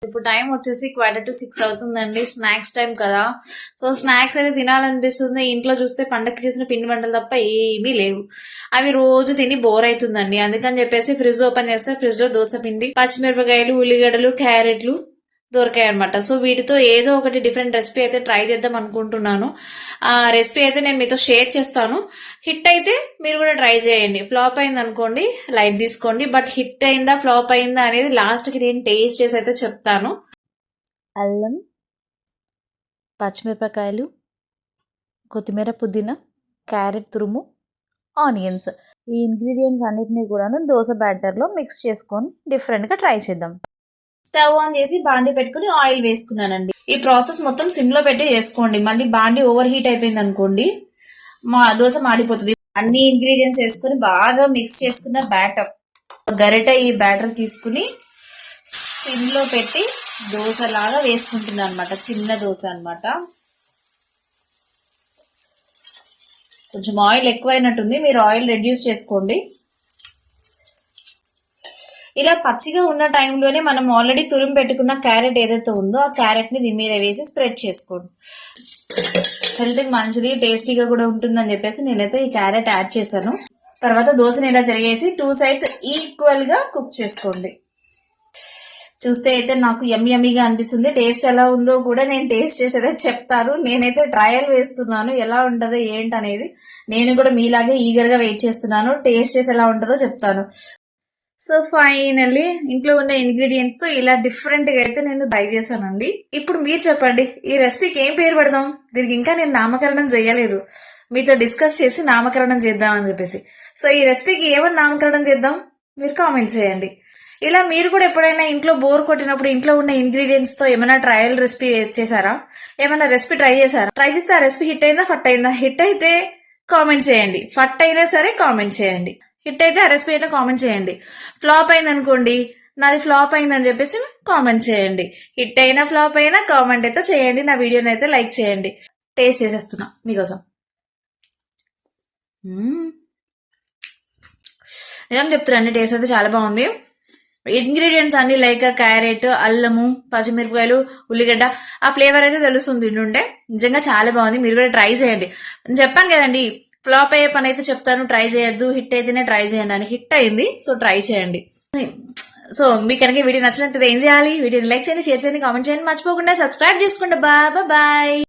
ఇప్పుడు టైం వచ్చేసి 5:45 అవుతుందండి. స్నాక్స్ టైం కదా. సో స్నాక్స్ అయితే తినాలనిపిస్తుంది. ఇంట్లో చూస్తే పండగకి చేసిన పిండి వంటలు తప్ప ఏమీ లేవు. అవి రోజు తిని బోర్ అవుతుందండి. అందుకని చెప్పేసి ఫ్రిడ్జ్ ఓపెన్ చేస్తే ఫ్రిడ్జ్ లో దోశ పిండి, పచ్చిమిరపకాయలు, ఉల్లిగడ్డలు, క్యారెట్లు దొరికాయి అనమాట. సో వీటితో ఏదో ఒకటి డిఫరెంట్ రెసిపీ అయితే ట్రై చేద్దాం అనుకుంటున్నాను. ఆ రెసిపీ అయితే నేను మీతో షేర్ చేస్తాను. హిట్ అయితే మీరు కూడా ట్రై చేయండి. ఫ్లాప్ అయింది అనుకోండి, లైట్ తీసుకోండి. బట్ హిట్ అయిందా ఫ్లాప్ అయిందా అనేది లాస్ట్కి నేను టేస్ట్ చేసి అయితే చెప్తాను. అల్లం, పచ్చిమిరపకాయలు, కొత్తిమీర, పుదీనా, క్యారెట్ తురుము, ఆనియన్స్, ఈ ఇంగ్రీడియంట్స్ అన్నిటినీ కూడాను దోశ బ్యాటర్లో మిక్స్ చేసుకొని డిఫరెంట్గా ట్రై చేద్దాం. స్టవ్ ఆన్ చేసి బాండి పెట్టుకుని ఆయిల్ వేసుకున్నానండి. ఈ ప్రాసెస్ మొత్తం సిమ్ లో పెట్టి చేసుకోండి. మళ్ళీ బాండి ఓవర్ హీట్ అయిపోయింది అనుకోండి, దోశ మాడిపోతుంది. అన్ని ఇంగ్రీడియంట్స్ వేసుకుని బాగా మిక్స్ చేసుకున్న బ్యాటర్, గరిట ఈ బ్యాటర్ తీసుకుని సిమ్ లో పెట్టి దోశ లాగా వేసుకుంటున్నాను అనమాట. చిన్న దోశ అనమాట. కొంచెం ఆయిల్ ఎక్కువైనట్టుంది, మీరు ఆయిల్ రెడ్యూస్ చేసుకోండి. ఇలా పచ్చిగా ఉన్న టైంలోనే మనం ఆల్రెడీ తురిమి పెట్టుకున్న క్యారెట్ ఏదైతే ఉందో ఆ క్యారెట్ ని దీని మీద వేసి స్ప్రెడ్ చేసుకోండి. హెల్త్ కి మంచిది, టేస్టీగా కూడా ఉంటుందని చెప్పేసి నేనైతే ఈ క్యారెట్ యాడ్ చేశాను. తర్వాత దోశని ఇలా తిరిగేసి 2 సైడ్స్ ఈక్వల్ గా కుక్ చేసుకోండి. చూస్తే అయితే నాకు యమ్మీగా అనిపిస్తుంది. టేస్ట్ ఎలా ఉందో కూడా నేను టేస్ట్ చేసేదే చెప్తాను. నేనైతే ట్రయల్ వేస్తున్నాను, ఎలా ఉంటుందో ఏంటనేది. నేను కూడా మీలాగే ఈగర్ గా వెయిట్ చేస్తున్నాను. టేస్ట్ చేసి ఎలా ఉంటుందో చెప్తాను. సో ఫైనల్లీ ఇంట్లో ఉన్న ఇంగ్రీడియంట్స్ తో ఇలా డిఫరెంట్ గా అయితే నేను ట్రై చేశానండి. ఇప్పుడు మీరు చెప్పండి, ఈ రెసిపీకి ఏం పేరు పెడదాం? దీనికి ఇంకా నేను నామకరణం చేయలేదు. మీతో డిస్కస్ చేసి నామకరణం చేద్దామని చెప్పేసి. సో ఈ రెసిపీకి ఏమని నామకరణం చేద్దాం మీరు కామెంట్ చేయండి. ఇలా మీరు కూడా ఎప్పుడైనా ఇంట్లో బోర్ కొట్టినప్పుడు ఇంట్లో ఉన్న ఇంగ్రీడియంట్స్ తో ఏమైనా ట్రయల్ రెసిపీ చేశారా? ఏమైనా రెసిపీ ట్రై చేశారా? ట్రై చేస్తే ఆ రెసిపీ హిట్ అయిందా ఫట్ అయిందా? హిట్ అయితే కామెంట్ చేయండి, ఫట్ అయినా సరే కామెంట్ చేయండి. హిట్ అయితే ఆ రెసిపీ అయినా కామెంట్ చేయండి. ఫ్లాప్ అయింది అనుకోండి, నాది ఫ్లాప్ అయిందని చెప్పేసి కామెంట్ చేయండి. హిట్ అయినా ఫ్లాప్ అయినా కామెంట్ అయితే చేయండి. నా వీడియోని అయితే లైక్ చేయండి. టేస్ట్ చేసేస్తున్నా మీకోసం. నిజం చెప్తారండి, టేస్ట్ అయితే చాలా బాగుంది. ఇంగ్రీడియంట్స్ అన్ని లైక్ క్యారెట్, అల్లము, పచ్చిమిరపకాయలు, ఉల్లిగడ్డ, ఆ ఫ్లేవర్ అయితే తెలుస్తుంది తింటుంటే. నిజంగా చాలా బాగుంది. మీరు కూడా ట్రై చేయండి. నేను చెప్పాను కదండి, ఫ్లాప్ అయ్యే పని అయితే చెప్తాను, ట్రై చేయొద్దు, హిట్ అయితేనే ట్రై చేయండి అని. హిట్ అయింది, సో ట్రై చేయండి. సో మీకు కనుక వీడియో నచ్చినట్లయితే ఏం చేయాలి? వీడియోని లైక్ చేయండి, షేర్ చేయండి, కామెంట్ చేయండి, మర్చిపోకుండా సబ్స్క్రైబ్ చేసుకోండి. బాయ్.